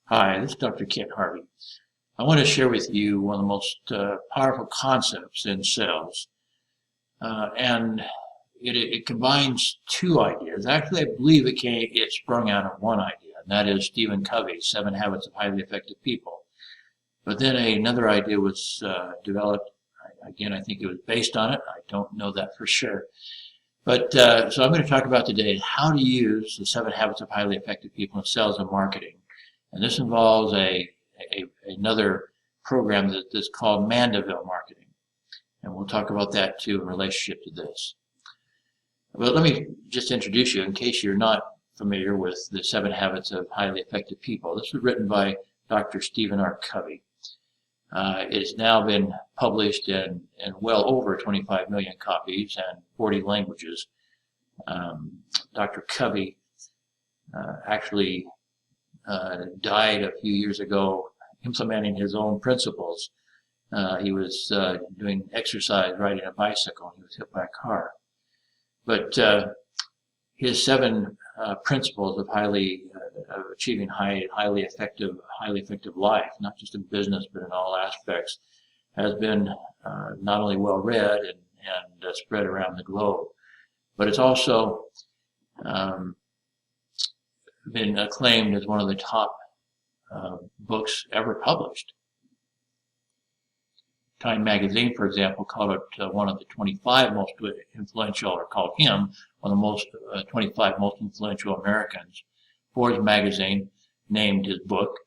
Hi, this is Dr. Kent Harvey. I want to share with you one of the most powerful concepts in sales. And it combines two ideas. Actually, I believe it sprung out of one idea, and that is Stephen Covey's 7 Habits of Highly Effective People. But then another idea was developed. Again, I think it was based on it. I don't know that for sure. But so I'm going to talk about today how to use the 7 Habits of Highly Effective People in sales and marketing. And this involves another program that's called Mandeville Marketing. And we'll talk about that too in relationship to this. But let me just introduce you in case you're not familiar with the 7 Habits of Highly Effective People. This was written by Dr. Stephen R. Covey. It has now been published in well over 25 million copies and 40 languages. Dr. Covey actually died a few years ago implementing his own principles. He was doing exercise, riding a bicycle, and he was hit by a car. But his 7 principles of achieving highly effective life, not just in business but in all aspects, has been not only well read and spread around the globe, but it's also been acclaimed as one of the top books ever published. Time magazine, for example, called it one of the 25 most influential, or called him one of the 25 most influential Americans. Forbes magazine named his book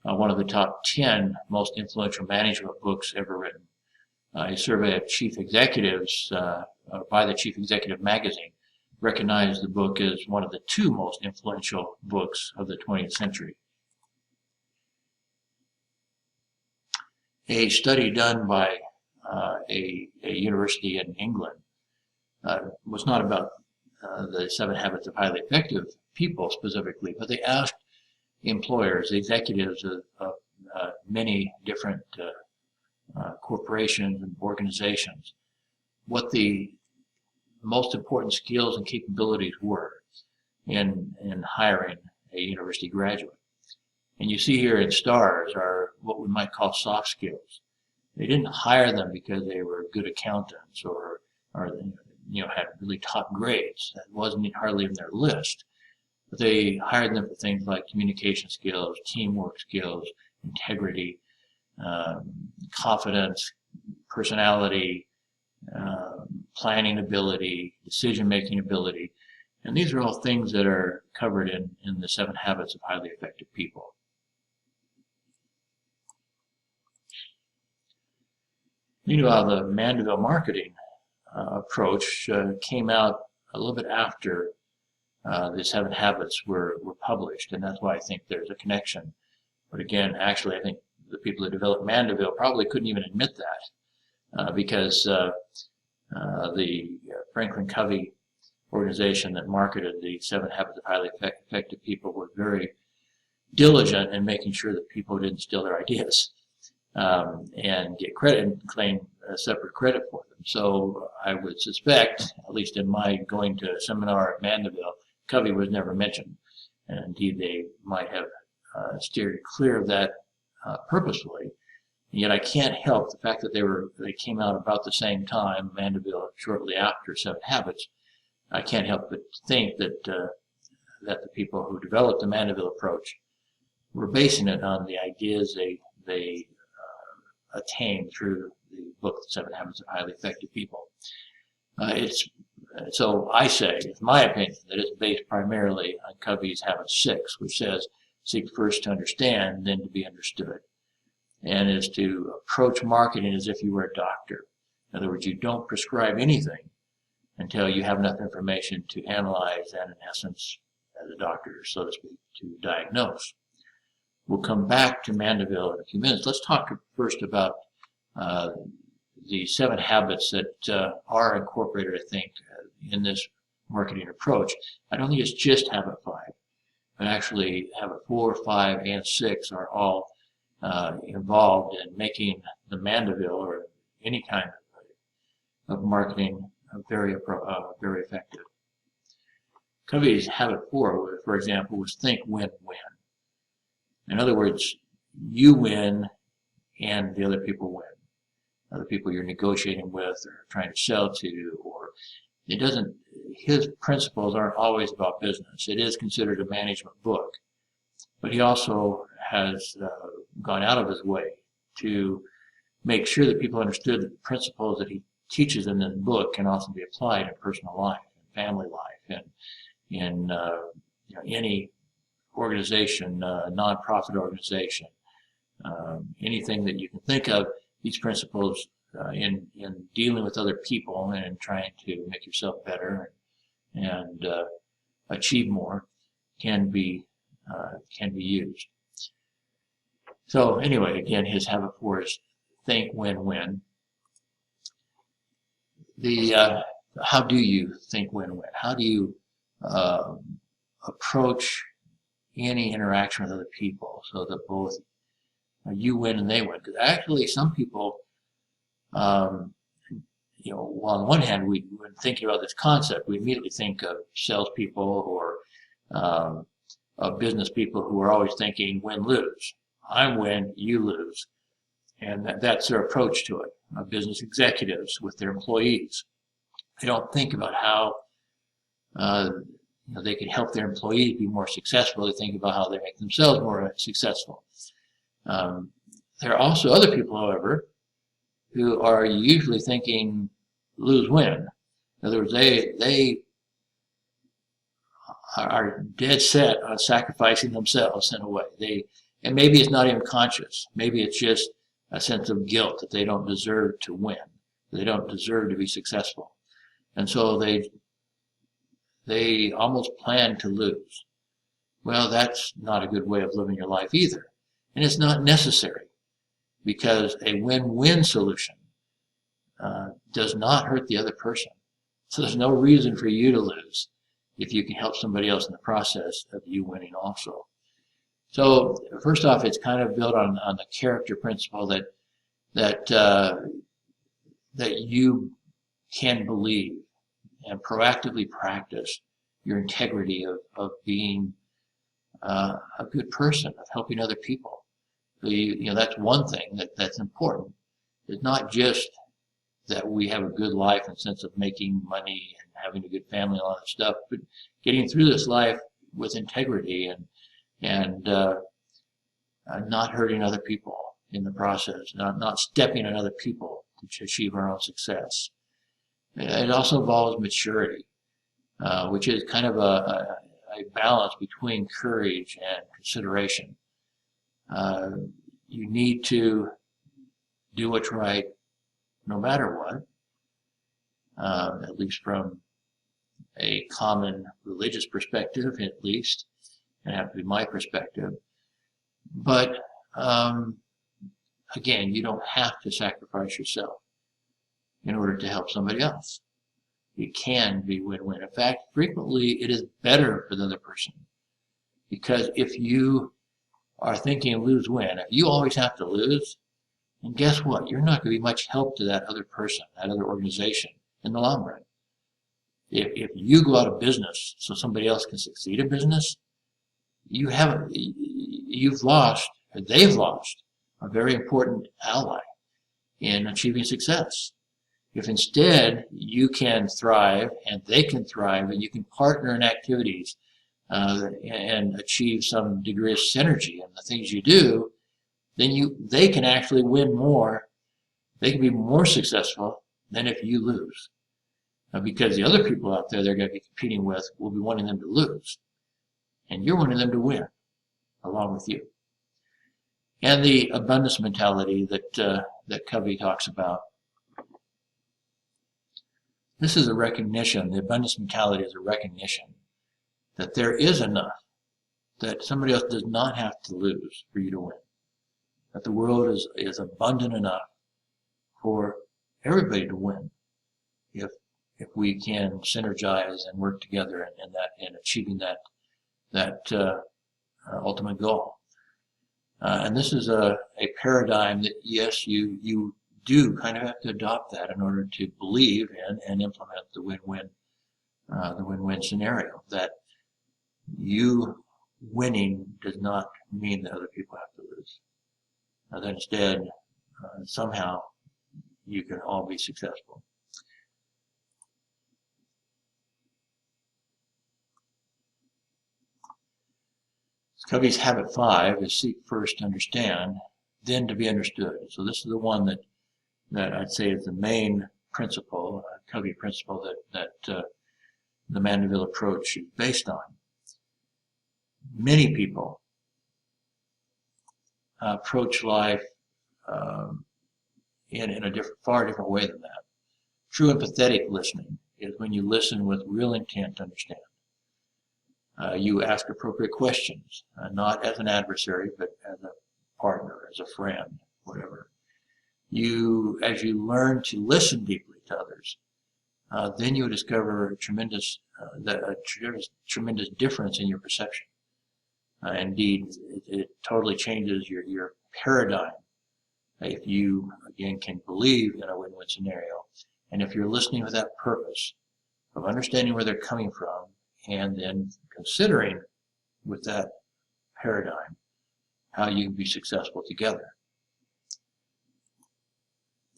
one of the top 10 most influential management books ever written. A survey of chief executives by the Chief Executive magazine recognized the book as one of the 2 most influential books of the 20th century. A study done by a university in England was not about the 7 Habits of Highly Effective People specifically, but they asked employers, executives of many different corporations and organizations, what the most important skills and capabilities were in hiring a university graduate. And you see here in stars are what we might call soft skills. They didn't hire them because they were good accountants or had really top grades. That wasn't hardly in their list. But they hired them for things like communication skills, teamwork skills, integrity, confidence, personality, planning ability, decision-making ability. And these are all things that are covered in the 7 Habits of Highly Effective People. Meanwhile, the Mandeville Marketing approach came out a little bit after the 7 Habits were published, and that's why I think there's a connection. But again, actually, I think the people that developed Mandeville probably couldn't even admit that because the Franklin Covey organization that marketed the 7 Habits of Highly Effective People were very diligent in making sure that people didn't steal their ideas and get credit and claim separate credit for them. So I would suspect, at least in my going to a seminar at Mandeville, Covey was never mentioned. And indeed, they might have steered clear of that purposefully. And yet I can't help the fact that they came out about the same time, Mandeville shortly after 7 Habits. I can't help but think that the people who developed the Mandeville approach were basing it on the ideas they attained through the book, 7 Habits of Highly Effective People. So I say, it's my opinion, that it's based primarily on Covey's Habit 6, which says, seek first to understand, then to be understood. And is to approach marketing as if you were a doctor. In other words, you don't prescribe anything until you have enough information to analyze and, in essence, as a doctor, so to speak, to diagnose. We'll come back to Mandeville in a few minutes. Let's talk first about the 7 habits that are incorporated, I think, in this marketing approach. I don't think it's just Habit 5, but actually Habit 4, 5, and 6 are all involved in making the Mandeville or any kind of marketing very effective. Covey's Habit 4, for example, was think win-win. In other words, you win and the other people win. Other people you're negotiating with or trying to sell to, or it doesn't, his principles aren't always about business. It is considered a management book, but he also has gone out of his way to make sure that people understood that the principles that he teaches in this book can also be applied in personal life and family life and in any organization, nonprofit organization, anything that you can think of. These principles in dealing with other people and trying to make yourself better and achieve more can be used. So anyway, again, his habit 4 is think win-win. How do you think win-win? How do you approach any interaction with other people so that both you win and they win? Because actually, some people, well, on the one hand, when thinking about this concept, we immediately think of salespeople or of business people who are always thinking win-lose. I win, you lose. And that's their approach to it. Business executives with their employees. They don't think about how they can help their employees be more successful. They think about how they make themselves more successful. There are also other people, however, who are usually thinking lose-win. In other words, they are dead set on sacrificing themselves in a way. And maybe it's not even conscious. Maybe it's just a sense of guilt that they don't deserve to win. They don't deserve to be successful. And so they almost plan to lose. Well, that's not a good way of living your life either. And it's not necessary, because a win-win solution does not hurt the other person. So there's no reason for you to lose if you can help somebody else in the process of you winning also. So first off, it's kind of built on the character principle that you can believe and proactively practice your integrity of being a good person, of helping other people. So that's one thing that's important. It's not just that we have a good life in the sense of making money and having a good family and all that stuff, but getting through this life with integrity and not hurting other people in the process, not stepping on other people to achieve our own success. It also involves maturity, which is kind of a balance between courage and consideration. You need to do what's right no matter what, at least from a common religious perspective, at least. It have to be my perspective. But again, you don't have to sacrifice yourself in order to help somebody else. It can be win-win. In fact, frequently it is better for the other person, because if you are thinking lose-win, if you always have to lose, then guess what? You're not going to be much help to that other person, that other organization in the long run. If you go out of business so somebody else can succeed in business, you've lost, or they've lost, a very important ally in achieving success. If instead you can thrive and they can thrive and you can partner in activities and achieve some degree of synergy in the things you do, then they can actually win more. They can be more successful than if you lose. Because the other people out there they're going to be competing with will be wanting them to lose. And you're wanting them to win along with you. And the abundance mentality that Covey talks about. This is a recognition, the abundance mentality is a recognition that there is enough, that somebody else does not have to lose for you to win. That the world is abundant enough for everybody to win if we can synergize and work together in achieving that ultimate goal. And this is a paradigm that, yes, you do kind of have to adopt that in order to believe and implement the win-win scenario, that you winning does not mean that other people have to lose. That instead, somehow, you can all be successful. Covey's habit 5 is seek first to understand, then to be understood. So this is the one that I'd say is the main principle, Covey principle that the Mandeville approach is based on. Many people approach life in a far different way than that. True empathetic listening is when you listen with real intent to understand. You ask appropriate questions, not as an adversary, but as a partner, as a friend, whatever. As you learn to listen deeply to others, then you discover a tremendous difference in your perception. Indeed, it totally changes your paradigm if you, again, can believe in a win-win scenario. And if you're listening with that purpose of understanding where they're coming from and then considering with that paradigm how you can be successful together.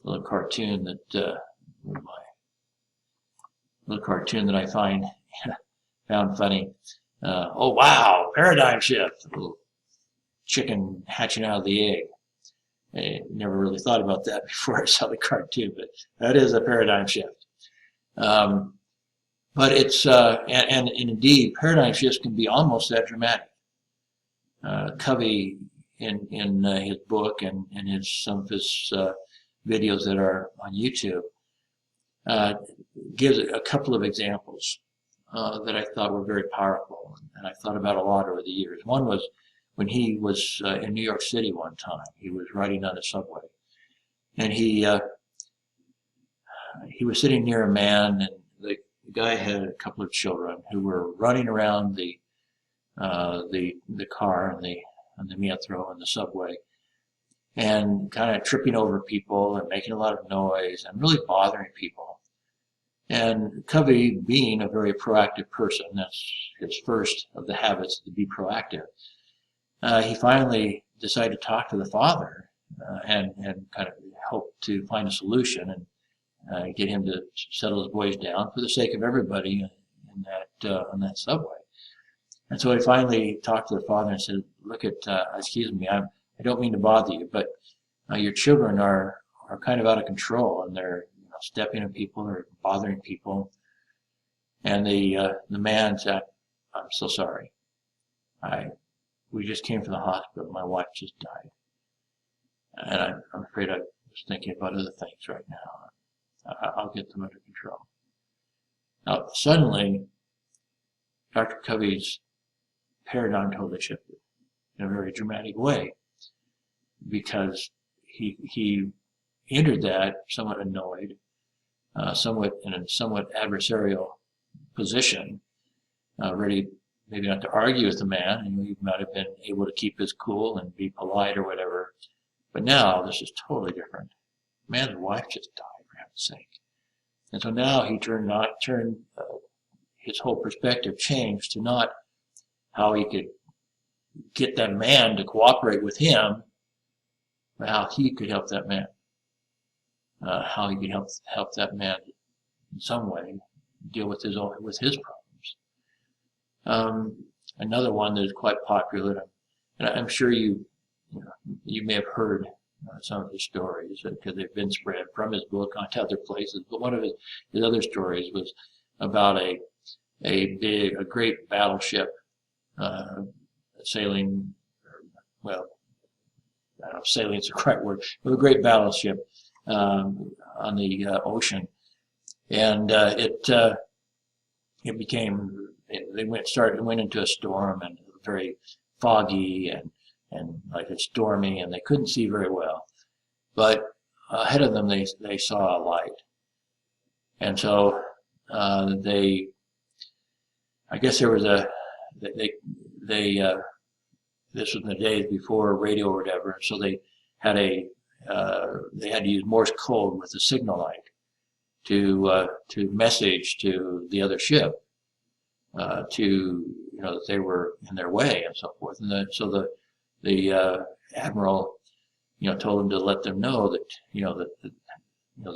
A little cartoon that I found funny. Oh wow, paradigm shift. A little chicken hatching out of the egg. I never really thought about that before I saw the cartoon, but that is a paradigm shift. But it's and indeed, paradigm shifts can be almost that dramatic. Covey, in his book and in some of his videos that are on YouTube, gives a couple of examples that I thought were very powerful, and I thought about a lot over the years. One was when he was in New York City one time. He was riding on the subway, and he was sitting near a man, and the guy had a couple of children who were running around the car and the metro and the subway, and kind of tripping over people and making a lot of noise and really bothering people. And Covey, being a very proactive person, that's his first of the habits, to be proactive, he finally decided to talk to the father and kind of hope to find a solution and get him to settle his boys down for the sake of everybody in on that subway. And so he finally talked to the father and said, "Look at, excuse me, I don't mean to bother you, but your children are kind of out of control, and they're stepping on people or bothering people." And the man said, "I'm so sorry. We just came from the hospital. My wife just died, and I'm afraid I was thinking about other things right now. I'll get them under control." Now, suddenly, Dr. Covey's paradigm totally shifted in a very dramatic way, because he entered that somewhat annoyed, somewhat in a somewhat adversarial position, ready maybe not to argue with the man, and he might have been able to keep his cool and be polite or whatever. But now this is totally different. The man's wife just died, for heaven's sake. And so now he turned his whole perspective changed to not how he could get that man to cooperate with him, but how he could help that man. How he could help that man in some way deal with his problems. Another one that is quite popular, and I'm sure you may have heard some of his stories because they've been spread from his book onto other places. But one of his other stories was about a great battleship sailing. Well, I don't know if sailing is the correct word, but a great battleship on the ocean, and it went into a storm, and it was very foggy and like it's stormy, and they couldn't see very well. But ahead of them, they saw a light, and so I guess there was this was in the days before radio or whatever, so they had to use Morse code with the signal light to message to the other ship. to, that they were in their way and so forth. And so the admiral, told them to let them know that,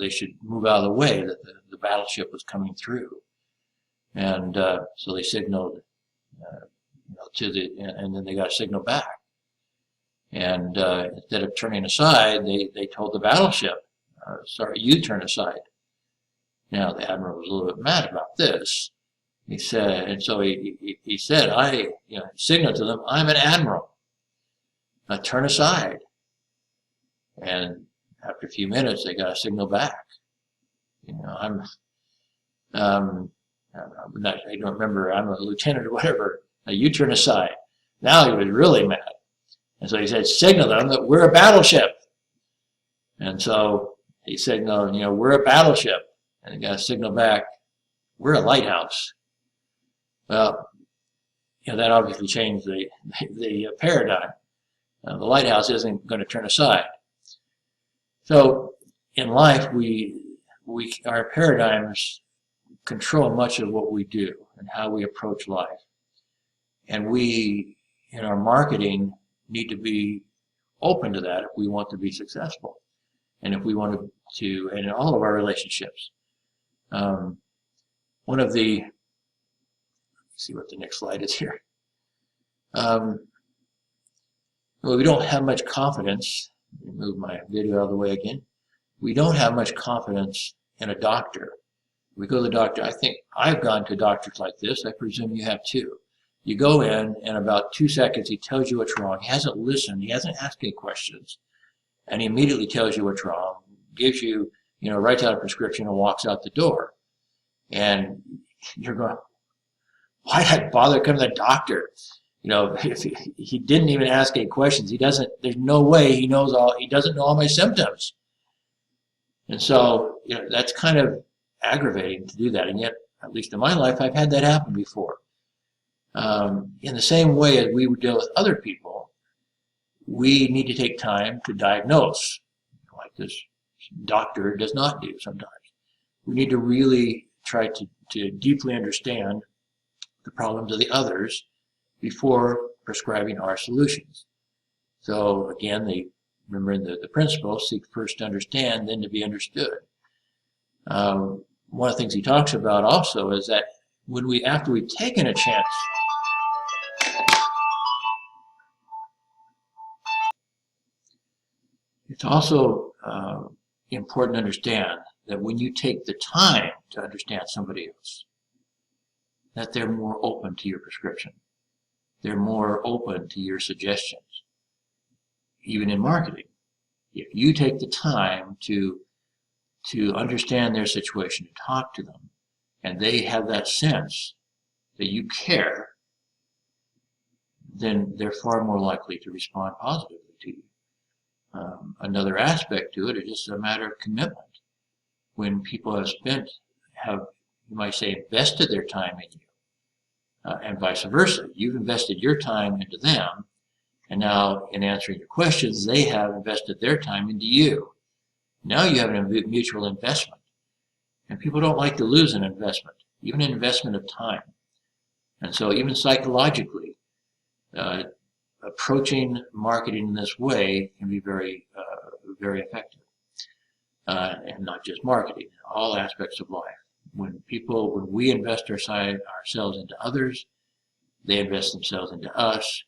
they should move out of the way, that the battleship was coming through. And so they signaled and then they got a signal back. And instead of turning aside, they told the battleship, sorry, you turn aside. Now the admiral was a little bit mad about this. He said, and so he said, I signaled to them, I'm an admiral. Now turn aside. And after a few minutes, they got a signal back. I don't remember, I'm a lieutenant or whatever. Now you turn aside. Now he was really mad. And so he said, signal them that we're a battleship. And so he signaled, we're a battleship. And he got a signal back, we're a lighthouse. Well, that obviously changed the paradigm. The lighthouse isn't going to turn aside. So in life, our paradigms control much of what we do and how we approach life. And we, in our marketing, need to be open to that if we want to be successful. And if we want to and in all of our relationships. One of the, let's see what the next slide is here. Well, we don't have much confidence. Let me move my video out of the way again. We don't have much confidence in a doctor. We go to the doctor. I think I've gone to doctors like this. I presume you have too. You go in, and about 2 seconds, he tells you what's wrong. He hasn't listened. He hasn't asked any questions. And he immediately tells you what's wrong, gives you, writes out a prescription and walks out the door. And you're going, why did I bother coming to the doctor? If he didn't even ask any questions. There's no way he doesn't know all my symptoms. And so, that's kind of aggravating to do that. And yet, at least in my life, I've had that happen before. In the same way as we would deal with other people, we need to take time to diagnose, like this doctor does not do sometimes. We need to really try to deeply understand the problems of the others before prescribing our solutions. So again, remember the principle, seek first to understand, then to be understood. One of the things he talks about also is that after we've taken a chance, it's also important to understand that when you take the time to understand somebody else, that they're more open to your prescription. They're more open to your suggestions, even in marketing. If you take the time to understand their situation, to talk to them, and they have that sense that you care, then they're far more likely to respond positively to you. Another aspect to it is just a matter of commitment. When people have, you might say, invested their time in you, and vice versa. You've invested your time into them, and now in answering your questions, they have invested their time into you. Now you have a mutual investment. And people don't like to lose an investment, even an investment of time. And so even psychologically, approaching marketing in this way can be very, very effective. And not just marketing, all aspects of life. When we invest ourselves into others, they invest themselves into us,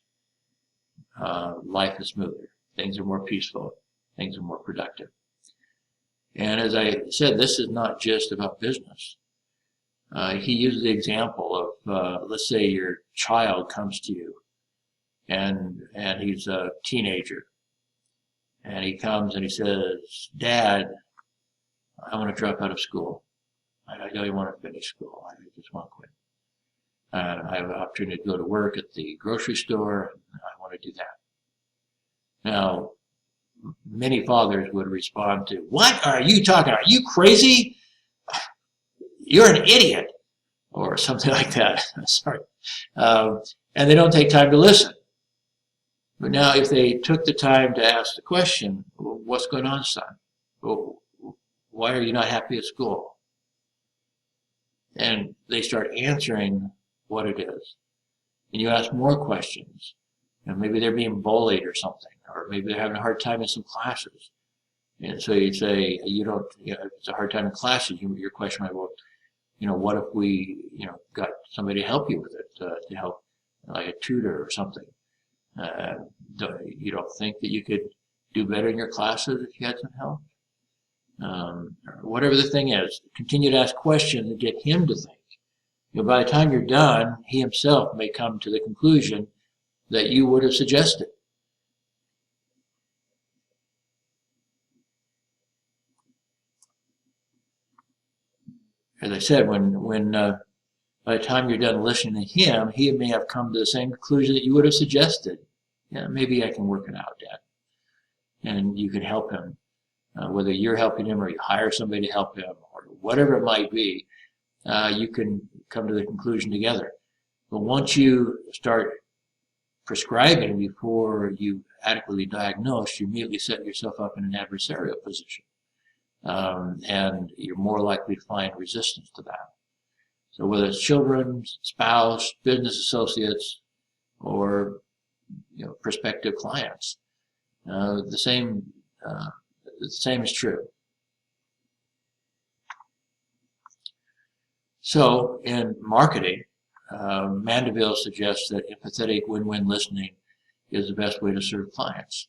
life is smoother. Things are more peaceful. Things are more productive. And as I said, this is not just about business. He uses the example of, let's say your child comes to you, and he's a teenager, and he comes and he says, Dad, I want to drop out of school. I don't want to finish school. I just want to quit. I have an opportunity to go to work at the grocery store, and I want to do that. Now, many fathers would respond to, what are you talking about? Are you crazy? You're an idiot, or something like that. Sorry. And they don't take time to listen. But now if they took the time to ask the question, well, what's going on, son? Well, why are you not happy at school? And they start answering what it is. And you ask more questions. Maybe they're being bullied or something, or maybe they're having a hard time in some classes. And so you say, if it's a hard time in classes, your question might be, what if we, got somebody to help you with it, to help, like a tutor or something. You don't think that you could do better in your classes if you had some help? Whatever the thing is, continue to ask questions and get him to think. By the time you're done, he himself may come to the conclusion that you would have suggested. As I said, when by the time you're done listening to him, he may have come to the same conclusion that you would have suggested. Yeah, maybe I can work it out, Dad. And you can help him, whether you're helping him or you hire somebody to help him or whatever it might be. You can come to the conclusion together. But once you start prescribing before you adequately diagnose, you immediately set yourself up in an adversarial position. And you're more likely to find resistance to that. So whether it's children, spouse, business associates, or prospective clients, the same is true. So in marketing, Mandeville suggests that empathetic win-win listening is the best way to serve clients.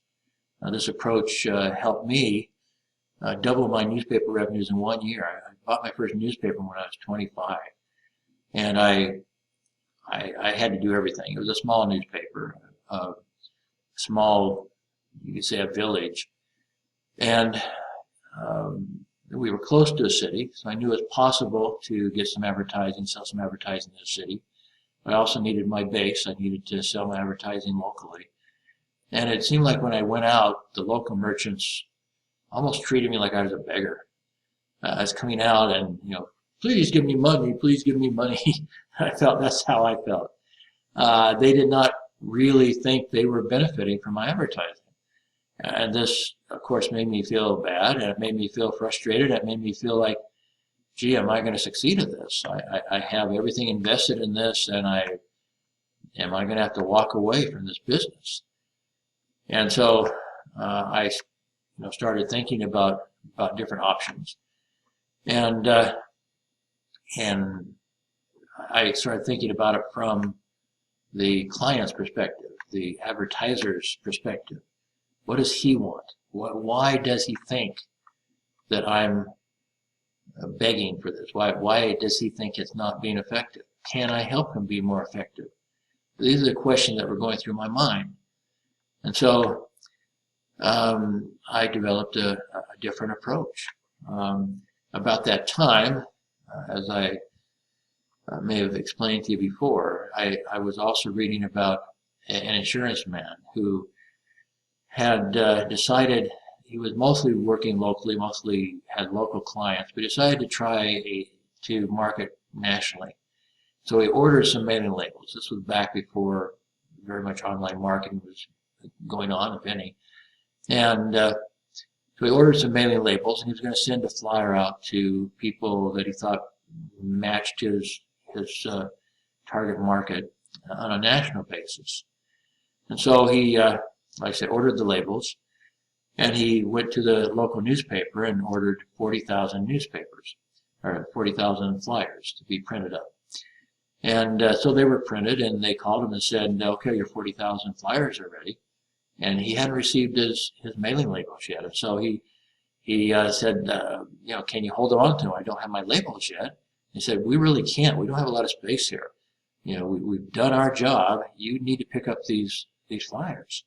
This approach helped me double my newspaper revenues in 1 year. I bought my first newspaper when I was 25, and I had to do everything. It was a small newspaper, small, you could say a village, and we were close to a city, so I knew it was possible to get some advertising, sell some advertising in the city. But I also needed my base. I needed to sell my advertising locally. And it seemed like when I went out, the local merchants almost treated me like I was a beggar. I was coming out and, please give me money, please give me money. That's how I felt. They did not really think they were benefiting from my advertising. And this, of course, made me feel bad, and it made me feel frustrated. It made me feel like, gee, am I going to succeed at this? I have everything invested in this, and am I going to have to walk away from this business? And so I started thinking about different options. And I started thinking about it from the client's perspective, the advertiser's perspective. What does he want? Why does he think that I'm begging for this? Why does he think it's not being effective? Can I help him be more effective? These are the questions that were going through my mind. And so I developed a different approach. About that time, as I may have explained to you before, I was also reading about an insurance man who had decided, he was mostly working locally, mostly had local clients, but decided to try to market nationally. So he ordered some mailing labels. This was back before very much online marketing was going on, if any. And so he ordered some mailing labels, and he was going to send a flyer out to people that he thought matched his target market on a national basis. And so he, like I said, ordered the labels, and he went to the local newspaper and ordered 40,000 newspapers, or 40,000 flyers to be printed up. And so they were printed, and they called him and said, okay, your 40,000 flyers are ready. And he hadn't received his mailing labels yet. And so he said, can you hold on to them? I don't have my labels yet. He said, we really can't. We don't have a lot of space here. We've done our job. You need to pick up these flyers.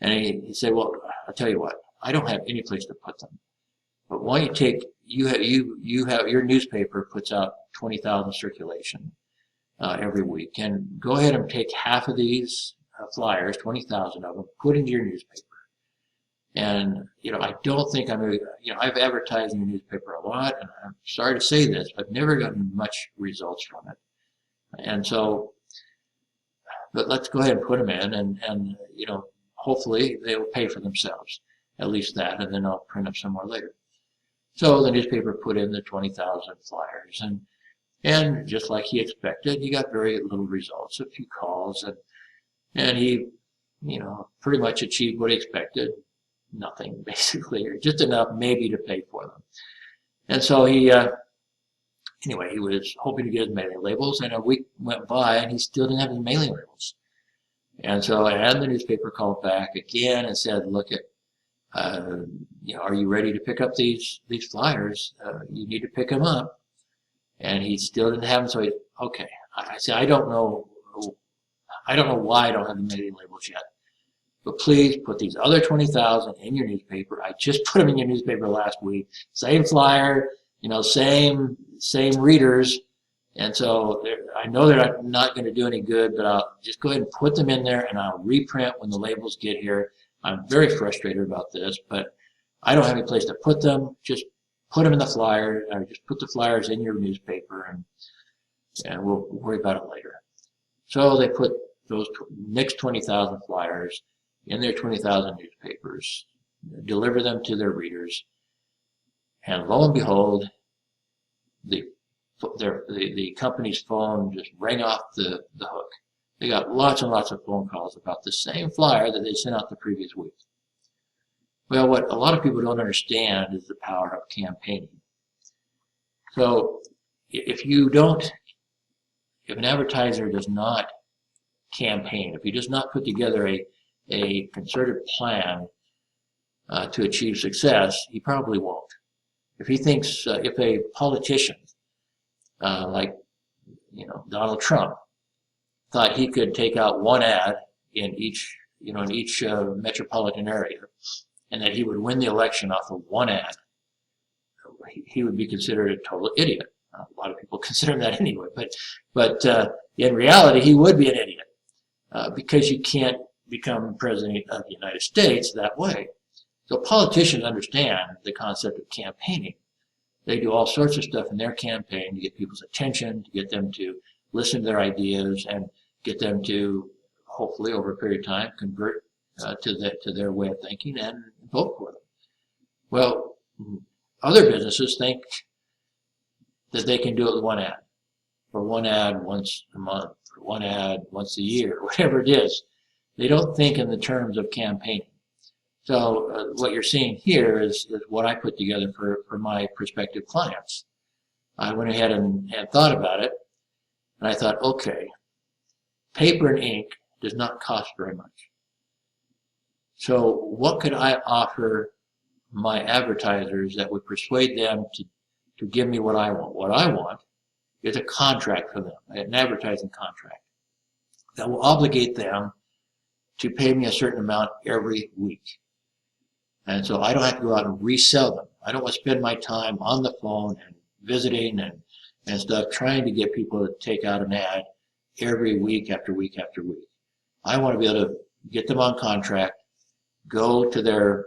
And he said, well, I'll tell you what, I don't have any place to put them. But why don't you have your newspaper puts out 20,000 circulation every week, and go ahead and take half of these flyers, 20,000 of them, put into your newspaper. And I don't think I've advertised in your newspaper a lot, and I'm sorry to say this, but I've never gotten much results from it. And so, but let's go ahead and put them in, and hopefully they will pay for themselves, at least that, and then I'll print up some more later. So the newspaper put in the 20,000 flyers, And just like he expected, he got very little results, a few calls, and he, pretty much achieved what he expected. Nothing, basically, or just enough maybe to pay for them. And so anyway, he was hoping to get his mailing labels, and a week went by, and he still didn't have his mailing labels. And so I had the newspaper called back again and said, look, are you ready to pick up these flyers? You need to pick them up. And he still didn't have them, so okay. I said, I don't know why I don't have the mailing labels yet, but please put these other 20,000 in your newspaper. I just put them in your newspaper last week. Same flyer, same readers. And so I know they're not going to do any good, but I'll just go ahead and put them in there, and I'll reprint when the labels get here. I'm very frustrated about this, but I don't have any place to put them. Just put them in the flyer, or just put the flyers in your newspaper, and we'll worry about it later. So they put those next 20,000 flyers in their 20,000 newspapers, deliver them to their readers, and lo and behold, the company's phone just rang off the hook. They got lots and lots of phone calls about the same flyer that they sent out the previous week. Well, what a lot of people don't understand is the power of campaigning. So if an advertiser does not campaign, if he does not put together a concerted plan to achieve success, he probably won't. If he thinks, if a politician like Donald Trump thought he could take out one ad in each metropolitan area, and that he would win the election off of one ad, he would be considered a total idiot. A lot of people consider him that anyway, but in reality, he would be an idiot because you can't become president of the United States that way. So politicians understand the concept of campaigning. They do all sorts of stuff in their campaign to get people's attention, to get them to listen to their ideas, and get them to, hopefully over a period of time, convert to their way of thinking and vote for them. Well, other businesses think that they can do it with one ad, or one ad once a month, or one ad once a year, whatever it is. They don't think in the terms of campaigning. So what you're seeing here is what I put together for my prospective clients. I went ahead and thought about it, and I thought, okay, paper and ink does not cost very much. So what could I offer my advertisers that would persuade them to give me what I want? What I want is a contract for them, an advertising contract that will obligate them to pay me a certain amount every week. And so I don't have to go out and resell them. I don't want to spend my time on the phone and visiting and stuff, trying to get people to take out an ad every week after week after week. I want to be able to get them on contract, go to their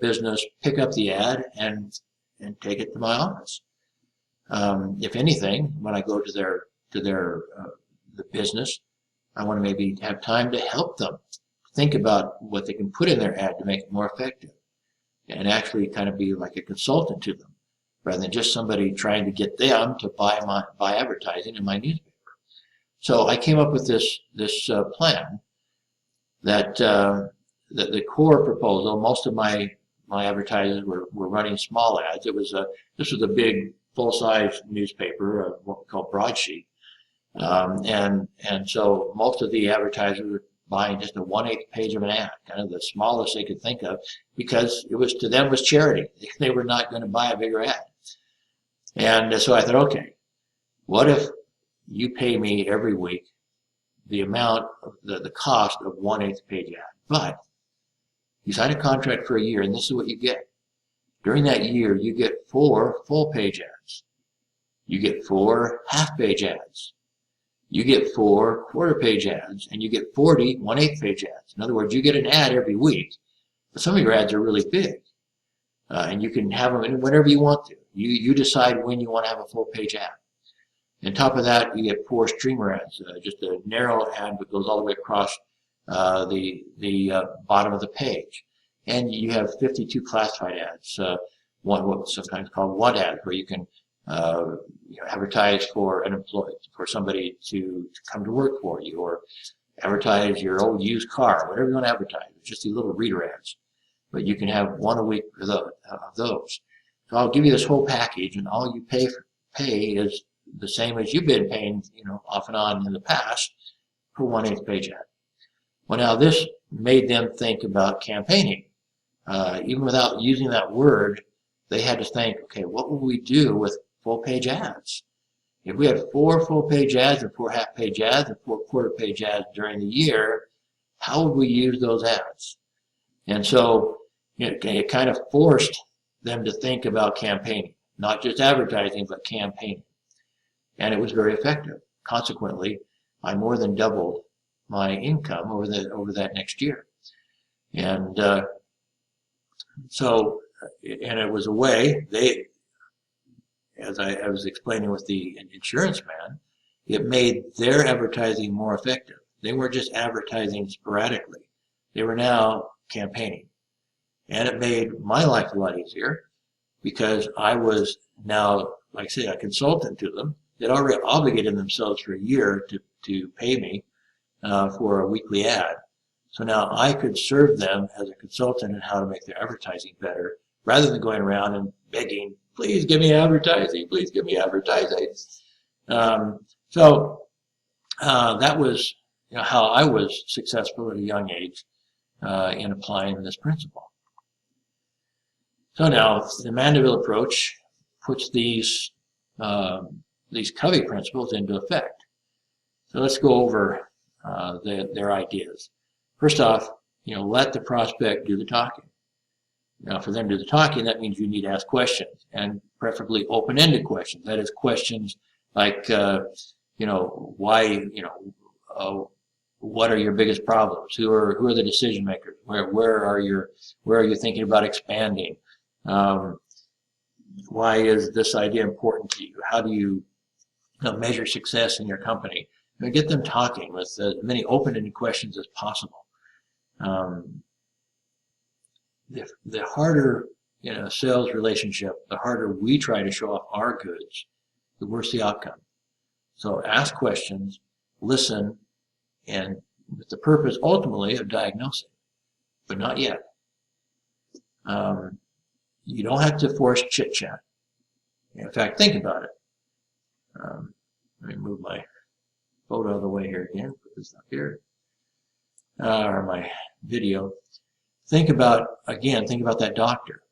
business, pick up the ad, and take it to my office. If anything, when I go to the business, I want to maybe have time to help them think about what they can put in their ad to make it more effective, and actually kind of be like a consultant to them, rather than just somebody trying to get them to buy advertising in my newspaper. So I came up with this plan that the core proposal. Most of my advertisers were running small ads. This was a big full-size newspaper, what we call broadsheet, and so most of the advertisers were buying just a 1/8 page of an ad, kind of the smallest they could think of, because it was, to them, was charity. They were not going to buy a bigger ad. And so I thought, okay, what if you pay me every week the amount of the cost of 1/8 page ad, but you sign a contract for a year, and this is what you get. During that year, you get 4 full-page ads. You get 4 half-page ads. You get 4 quarter-page ads, and you get 40 1/8 page ads. In other words, you get an ad every week, but some of your ads are really big, and you can have them in whenever you want to. You decide when you want to have a full-page ad. On top of that, you get 4 streamer ads, just a narrow ad that goes all the way across the bottom of the page. And you have 52 classified ads, what's sometimes called one ad, where you can advertise for an employee, for somebody to come to work for you, or advertise your old used car, whatever you want to advertise. It's just these little reader ads. But you can have one a week of those. So I'll give you this whole package, and all you pay is the same as you've been paying, off and on in the past for 1/8 page ad. Well, now this made them think about campaigning. Even without using that word, they had to think, okay, what will we do with full-page ads? If we had 4 full-page ads and 4 half-page ads and 4 quarter-page ads during the year, how would we use those ads? And so it kind of forced them to think about campaigning, not just advertising, but campaigning. And it was very effective. Consequently, I more than doubled my income over that next year. And and it was a way, as I was explaining with the insurance man, it made their advertising more effective. They weren't just advertising sporadically. They were now campaigning. And it made my life a lot easier because I was now, like I say, a consultant to them. They'd already obligated themselves for a year to pay me for a weekly ad. So now I could serve them as a consultant in how to make their advertising better, rather than going around and begging, please give me advertising, please give me advertising. So that was how I was successful at a young age in applying this principle. So now the Mandeville approach puts these Covey principles into effect. So let's go over their ideas. First off, let the prospect do the talking. Now, for them to do the talking, that means you need to ask questions, and preferably open-ended questions. That is, questions like, why, what are your biggest problems? Who are the decision makers? Where are you thinking about expanding? Why is this idea important to you? How do you measure success in your company? Get them talking with as many open-ended questions as possible. The harder sales relationship, the harder we try to show off our goods, the worse the outcome. So ask questions, listen, and with the purpose ultimately of diagnosing, but not yet. You don't have to force chit-chat. In fact, think about it. Let me move my photo out of the way here again, put this up here, or my video. Think about that doctor.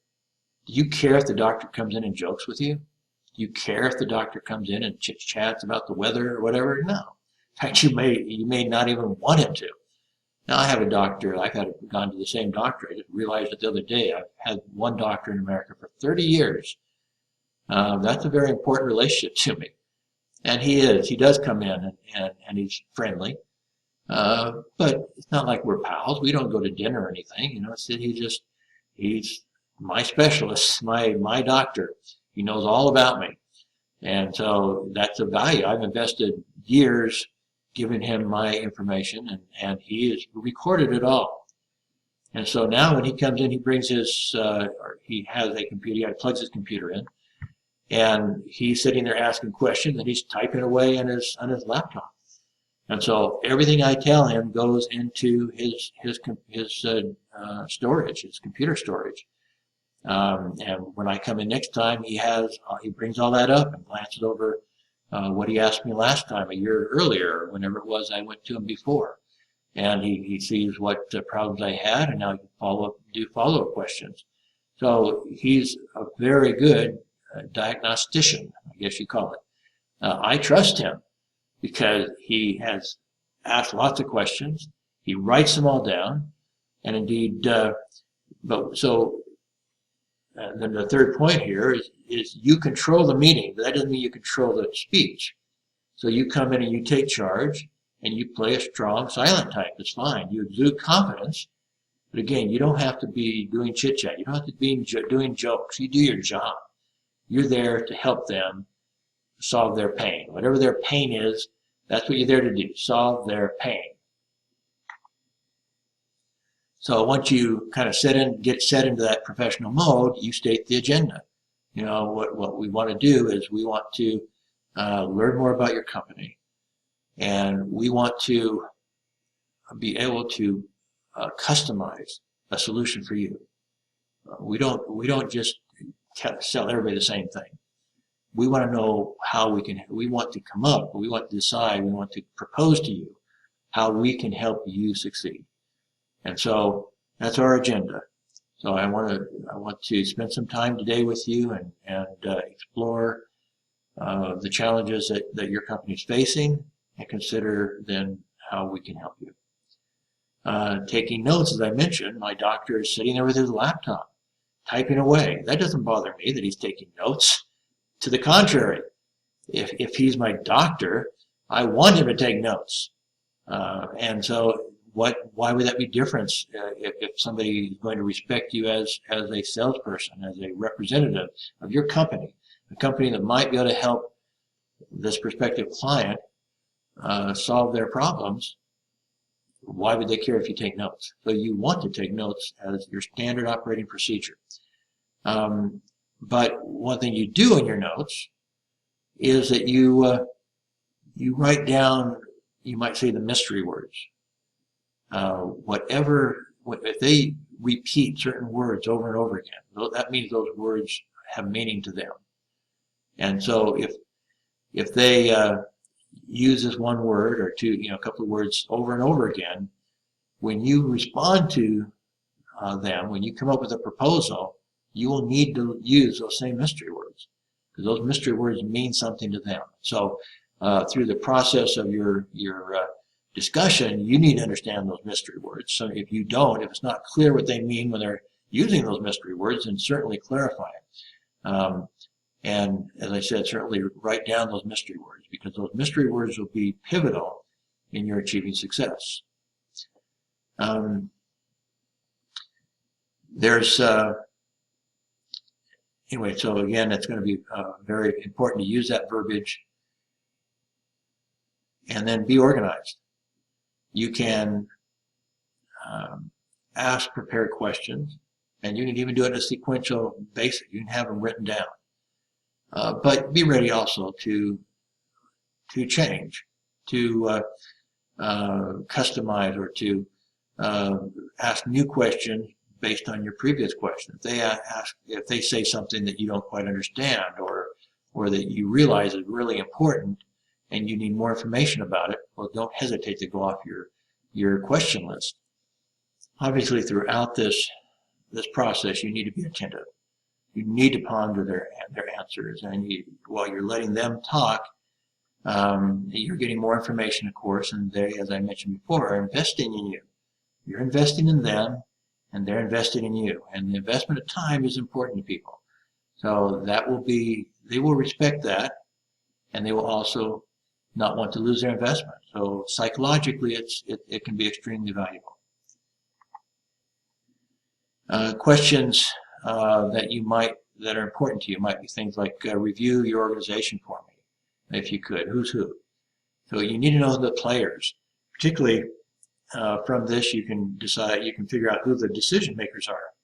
Do you care if the doctor comes in and jokes with you? Do you care if the doctor comes in and chit-chats about the weather or whatever? No. In fact, you may not even want him to. Now, I have a doctor. I've gone to the same doctor. I just realized it the other day. I've had one doctor in America for 30 years. That's a very important relationship to me. And he does come in and he's friendly. But it's not like we're pals. We don't go to dinner or anything. He's my specialist, my doctor. He knows all about me. And so that's a value. I've invested years giving him my information, and he has recorded it all. And so now when he comes in, he brings he has a computer, he plugs his computer in, and he's sitting there asking questions, and he's typing away on his laptop. And so everything I tell him goes into his storage, his computer storage. And when I come in next time, he brings all that up and glances over what he asked me last time, a year earlier, or whenever it was I went to him before. And he sees what problems I had, and now he can do follow-up questions. So he's a very good diagnostician, I guess you call it. I trust him because he has asked lots of questions. He writes them all down, and indeed, then the third point here is you control the meeting, but that doesn't mean you control the speech. So you come in and you take charge, and you play a strong silent type. It's fine. You exude confidence, but again, you don't have to be doing chit-chat. You don't have to be doing jokes. You do your job. You're there to help them solve their pain. Whatever their pain is, that's what you're there to do, solve their pain. So once you kind of get set into that professional mode, you state the agenda. what we want to do is we want to learn more about your company, and we want to be able to customize a solution for you. We don't just sell everybody the same thing. We want to know how we want to come up, we want to decide, we want to propose to you how we can help you succeed. And so that's our agenda. So I want to spend some time today with you and explore the challenges that your company is facing, and consider then how we can help you. Taking notes, as I mentioned, my doctor is sitting there with his laptop, typing away. That doesn't bother me that he's taking notes. To the contrary, if he's my doctor, I want him to take notes. And so why would that be different if somebody is going to respect you as a salesperson, as a representative of your company, a company that might be able to help this prospective client solve their problems? Why would they care if you take notes? So you want to take notes as your standard operating procedure. But one thing you do in your notes is that you write down, you might say, the mystery words. If they repeat certain words over and over again, that means those words have meaning to them. And so if they use this one word or two, a couple of words over and over again, when you respond to them, when you come up with a proposal, you will need to use those same mystery words, because those mystery words mean something to them. So through the process of your discussion, you need to understand those mystery words. So if you don't, if it's not clear what they mean when they're using those mystery words, then certainly clarify it. And as I said, certainly write down those mystery words, because those mystery words will be pivotal in your achieving success. Anyway, so again, it's going to be very important to use that verbiage, and then be organized. You can ask prepared questions, and you can even do it in a sequential basis. You can have them written down. But be ready also to change, to customize, or to ask new questions based on your previous question. If they say something that you don't quite understand, or that you realize is really important and you need more information about it, well, don't hesitate to go off your question list. Obviously, throughout this process, you need to be attentive. You need to ponder their answers, and while you're letting them talk, you're getting more information, of course, and they, as I mentioned before, are investing in you. You're investing in them, and they're investing in you. And the investment of time is important to people. So they will respect that, and they will also not want to lose their investment. So psychologically, it can be extremely valuable. Questions that are important to you might be things like, review your organization for me, if you could. Who's who? So you need to know the players. Particularly from this, you can figure out who the decision makers are.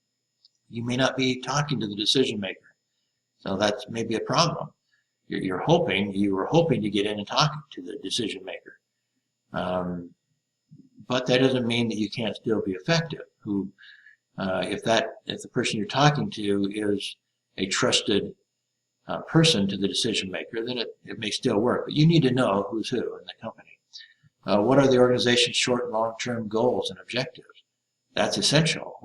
You may not be talking to the decision maker, so that's maybe a problem. You were hoping to get in and talk to the decision maker, but that doesn't mean that you can't still be effective. If the person you're talking to is a trusted person to the decision maker, then it may still work. But you need to know who's who in the company. What are the organization's short and long-term goals and objectives? That's essential.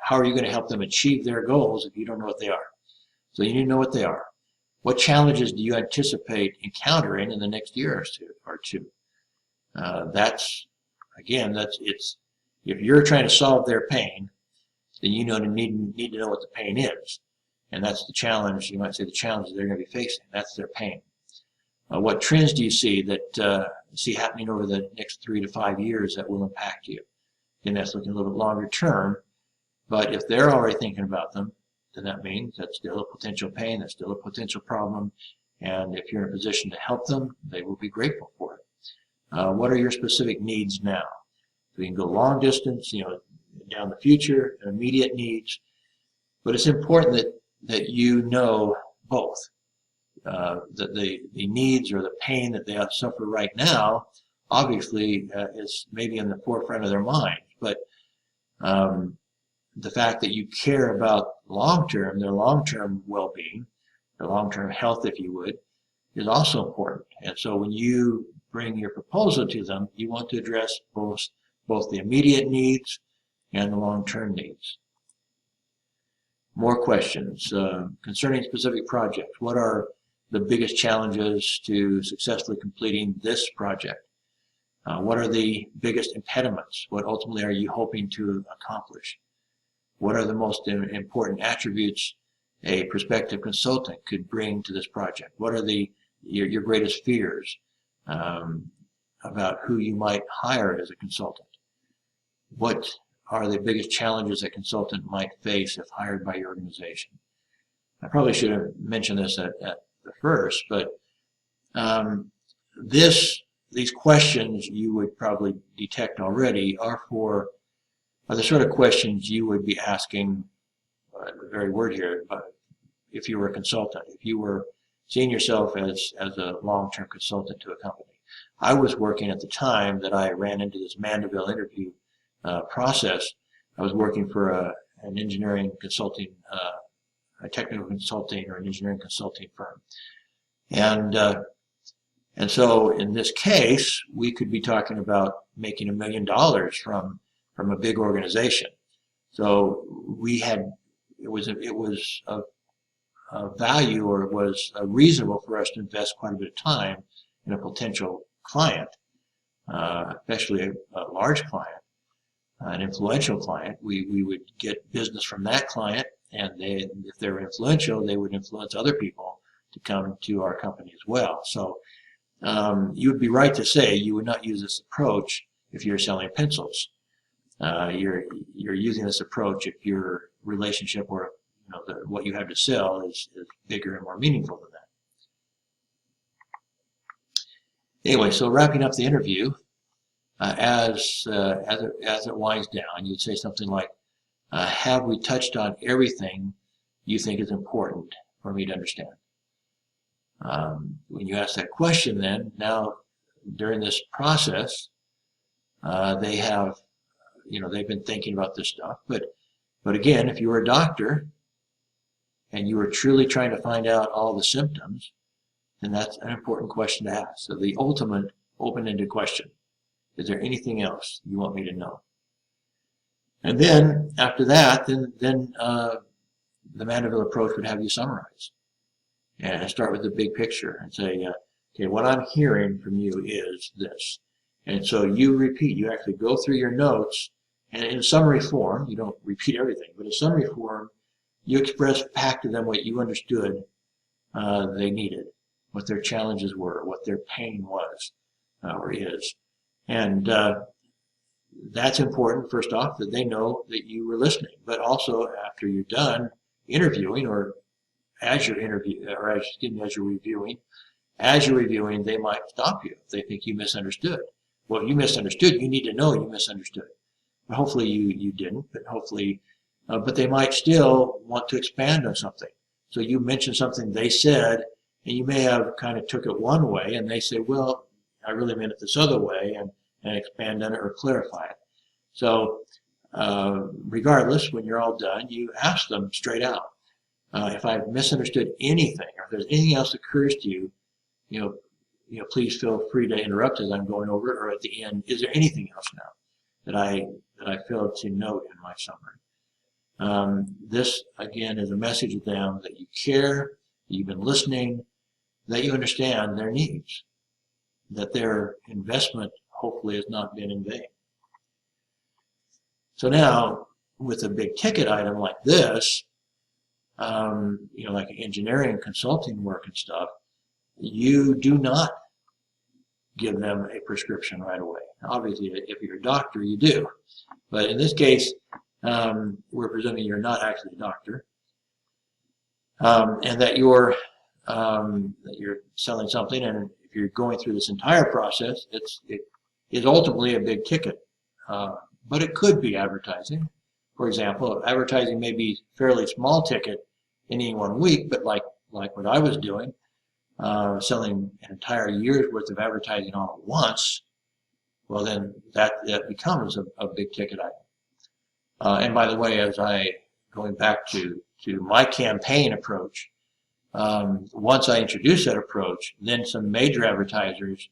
How are you going to help them achieve their goals if you don't know what they are? So you need to know what they are. What challenges do you anticipate encountering in the next year or two? If you're trying to solve their pain, then you need to know what the pain is. And that's the challenge, you might say, the challenge they're going to be facing. That's their pain. What trends do you see happening over the next 3 to 5 years that will impact you? And that's looking a little bit longer term. But if they're already thinking about them, then that means that's still a potential pain, that's still a potential problem. And if you're in a position to help them, they will be grateful for it. What are your specific needs now? So you can go long distance, down the future, immediate needs. But it's important that you know both. That the needs or the pain that they suffer right now, obviously, is maybe in the forefront of their mind. But the fact that you care about their long-term well-being, their long-term health, if you would, is also important. And so when you bring your proposal to them, you want to address both the immediate needs and the long-term needs. More questions concerning specific projects. What are the biggest challenges to successfully completing this project? What are the biggest impediments? What ultimately are you hoping to accomplish? What are the most important attributes a prospective consultant could bring to this project? What are your greatest fears about who you might hire as a consultant? What are the biggest challenges a consultant might face if hired by your organization? I probably should have mentioned this at the first, but these questions you would probably detect already are the sort of questions you would be asking, the very word here, but if you were a consultant, if you were seeing yourself as a long-term consultant to a company. I was working at the time that I ran into this Mandeville interview process. I was working for an engineering consulting, a technical consulting or an engineering consulting firm. And so in this case, we could be talking about making $1 million from a big organization. So it was of value, or it was reasonable for us to invest quite a bit of time in a potential client, especially a large client, an influential client. We would get business from that client, and if they're influential, they would influence other people to come to our company as well. So you would be right to say you would not use this approach if you're selling pencils. You're using this approach if your relationship or what you have to sell is bigger and more meaningful than that. Anyway, so wrapping up the interview, as it winds down, you'd say something like, have we touched on everything you think is important for me to understand? When you ask that question, then now during this process, they have, they've been thinking about this stuff. But again, if you were a doctor and you were truly trying to find out all the symptoms, then that's an important question to ask. So the ultimate open-ended question: is there anything else you want me to know? And then after that, then the Mandeville approach would have you summarize and start with the big picture and say, okay, what I'm hearing from you is this. And so you actually go through your notes, and in summary form, you don't repeat everything, but in summary form, you express back to them what you understood they needed, what their challenges were, what their pain was or is. And that's important, first off, that they know that you were listening. But also, after you're done interviewing, or as you're reviewing, they might stop you if they think you misunderstood. Well, you misunderstood. You need to know you misunderstood. But hopefully you didn't. But hopefully, but they might still want to expand on something. So you mentioned something they said, and you may have kind of took it one way, and they say, well, I really meant it this other way, and expand on it or clarify it. So regardless, when you're all done, you ask them straight out. If I've misunderstood anything, or if there's anything else that occurs to you, please feel free to interrupt as I'm going over it, or at the end, is there anything else now that I failed to note in my summary? This, again, is a message to them that you care, that you've been listening, that you understand their needs, that their investment hopefully has not been in vain. So now, with a big ticket item like this, like engineering, consulting work and stuff, you do not give them a prescription right away. Obviously, if you're a doctor, you do. But in this case, we're presuming you're not actually a doctor, and that you're selling something. And if you're going through this entire process, it is ultimately a big ticket. But it could be advertising. For example, advertising may be fairly small ticket in any one week, but like what I was doing, selling an entire year's worth of advertising all at once, well, then that becomes a big ticket item. And by the way, going back to my campaign approach, once I introduced that approach, then some major advertisers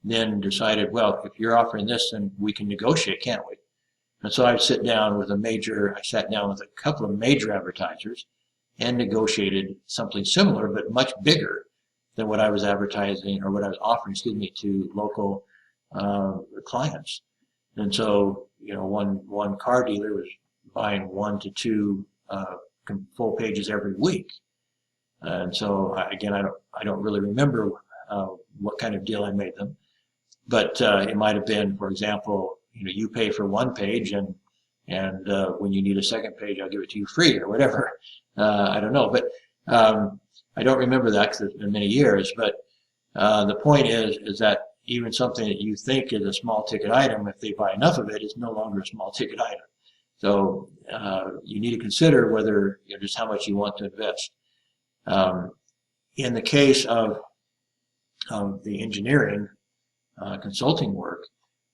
then decided, well, if you're offering this, then we can negotiate, can't we? And so I sat down with a couple of major advertisers and negotiated something similar, but much bigger than what I was advertising, or what I was offering, to local clients. And so, one car dealer was buying 1 to 2 full pages every week. And so, again, I don't really remember what kind of deal I made them, but it might have been, for example, you pay for 1 page, and when you need a second page, I'll give it to you free, or whatever. I don't know, but I don't remember that because it's been many years. But the point is that even something that you think is a small ticket item, if they buy enough of it, it's no longer a small ticket item. So you need to consider whether just how much you want to invest. In the case of the engineering consulting work,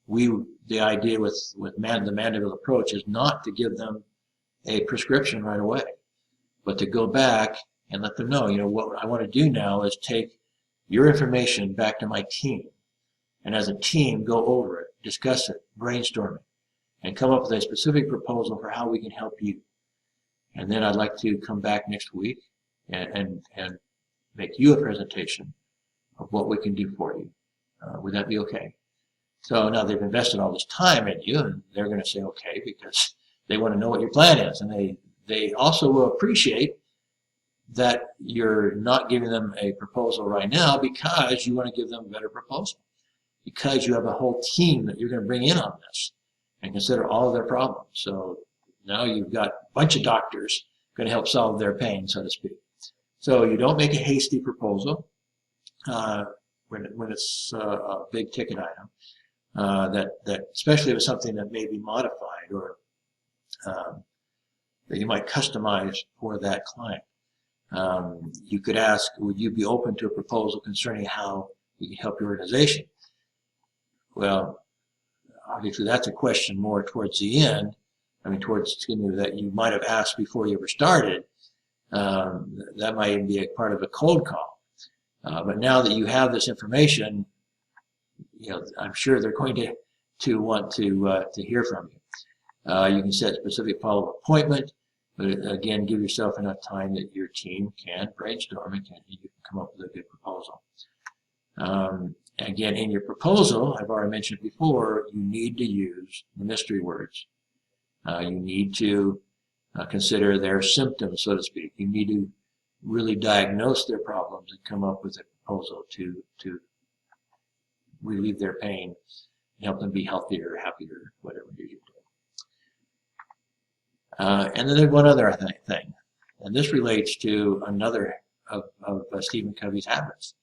the idea with the Mandeville approach is not to give them a prescription right away, but to go back and let them know, what I want to do now is take your information back to my team, and as a team go over it, discuss it, brainstorm it, and come up with a specific proposal for how we can help you. And then I'd like to come back next week and make you a presentation of what we can do for you. Would that be okay? So now they've invested all this time in you, and they're going to say okay, because they want to know what your plan is. And they also will appreciate that you're not giving them a proposal right now because you want to give them a better proposal, because you have a whole team that you're going to bring in on this and consider all of their problems. So now you've got a bunch of doctors going to help solve their pain, so to speak. So you don't make a hasty proposal when it's a big ticket item. That especially if it's something that may be modified, or that you might customize for that client. You could ask, would you be open to a proposal concerning how we can help your organization? Well, obviously that's a question more towards the end. That you might have asked before you ever started. That might even be a part of a cold call. But now that you have this information, I'm sure they're going to want to hear from you. You can set a specific follow-up appointment, but again, give yourself enough time that your team can brainstorm and you can come up with a good proposal. Again, in your proposal, I've already mentioned before, you need to use the mystery words. You need to consider their symptoms, so to speak. You need to really diagnose their problems and come up with a proposal to relieve their pain and help them be healthier, happier, whatever it is you're doing. And then there's one other thing, and this relates to another of Stephen Covey's habits,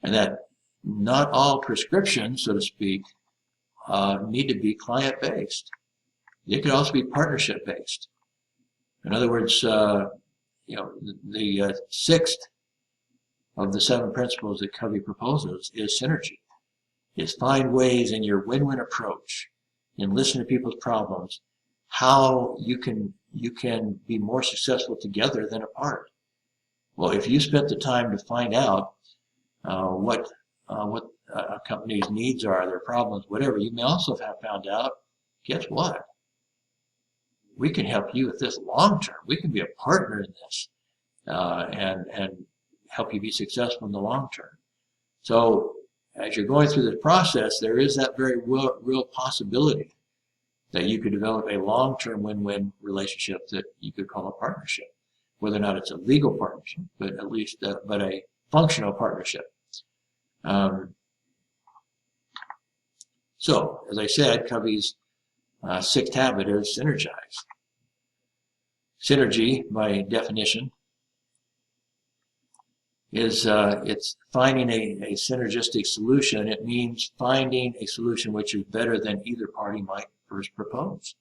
and that not all prescriptions, so to speak, need to be client-based. They could also be partnership-based. In other words, the sixth of the 7 principles that Covey proposes is synergy. Is find ways in your win-win approach and listen to people's problems, how you can be more successful together than apart. Well, if you spent the time to find out what a company's needs are, their problems, whatever, you may also have found out, guess what? We can help you with this long term. We can be a partner in this and help you be successful in the long term. So as you're going through this process, there is that very real possibility that you could develop a long-term win-win relationship that you could call a partnership, whether or not it's a legal partnership, but at least but a functional partnership. So, as I said, Covey's sixth habit is synergize. Synergy, by definition, is it's finding a synergistic solution. It means finding a solution which is better than either party might first propose.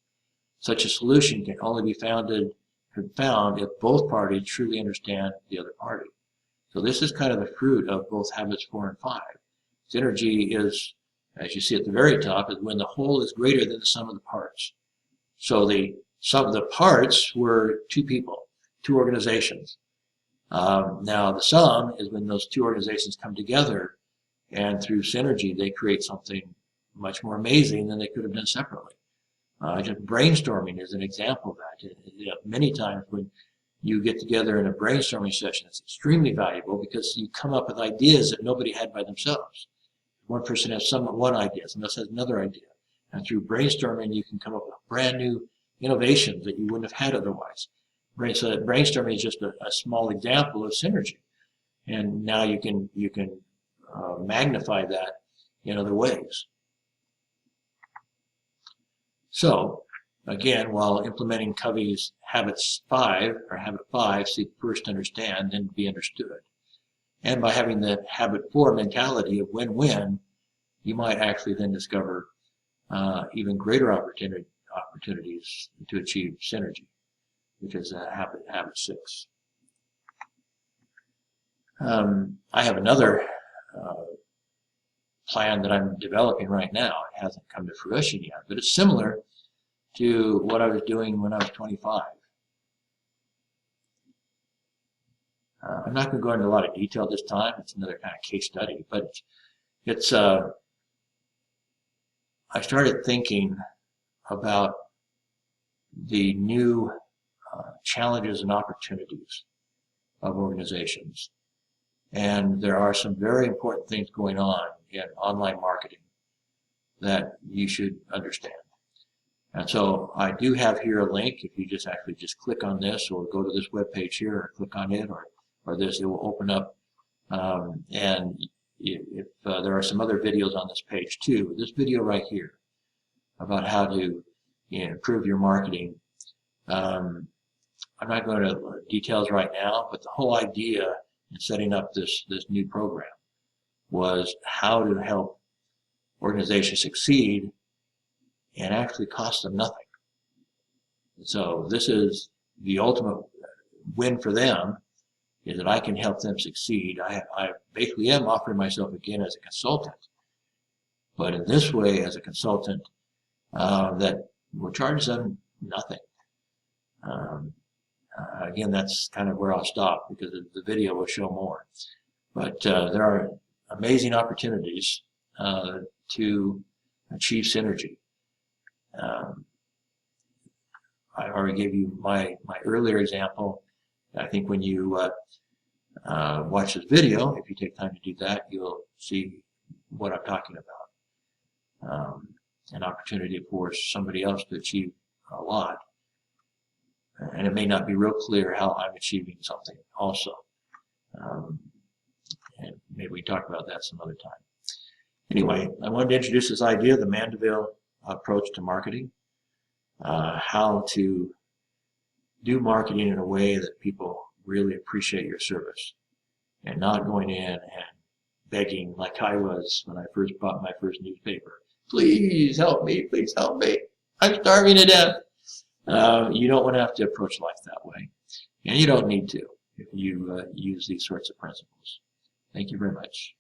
Such a solution can only be found found if both parties truly understand the other party. So this is kind of the fruit of both habits 4 and 5. Synergy is, as you see at the very top, is when the whole is greater than the sum of the parts. So the sum of the parts were two people, two organizations. Now the sum is when those two organizations come together, and through synergy they create something much more amazing than they could have done separately. Just brainstorming is an example of that. Many times when you get together in a brainstorming session, it's extremely valuable because you come up with ideas that nobody had by themselves. One person has one idea, someone else has another idea. And through brainstorming, you can come up with brand new innovations that you wouldn't have had otherwise. So brainstorming is just a small example of synergy. And now you can magnify that in other ways. So, again, while implementing Covey's habits 5, or habit 5, seek first to understand, then to be understood. And by having the habit 4 mentality of win-win, you might actually then discover even greater opportunities to achieve synergy, which is habit 6. I have another plan that I'm developing right now. It hasn't come to fruition yet, but it's similar to what I was doing when I was 25. I'm not going to go into a lot of detail this time. It's another kind of case study, but it's I started thinking about the new challenges and opportunities of organizations. And there are some very important things going on in online marketing that you should understand. And so I do have here a link. If you just click on this or go to this web page here or click on it or this, it will open up. And if there are some other videos on this page too. This video right here about how to improve your marketing. I'm not going to details right now, but the whole idea in setting up this new program was how to help organizations succeed and actually cost them nothing. So this is the ultimate win for them, is that I can help them succeed. I basically am offering myself again as a consultant, but in this way as a consultant that will charge them nothing. Again, that's kind of where I'll stop because the video will show more. But there are amazing opportunities to achieve synergy. I already gave you my earlier example. I think when you watch this video, if you take time to do that, you'll see what I'm talking about. An opportunity for somebody else to achieve a lot. And it may not be real clear how I'm achieving something also. And maybe we talk about that some other time. Anyway, I wanted to introduce this idea, the Mandeville approach to marketing. How to do marketing in a way that people really appreciate your service and not going in and begging like I was when I first bought my first newspaper. Please help me, I'm starving to death. You don't want to have to approach life that way, and you don't need to if you use these sorts of principles. Thank you very much.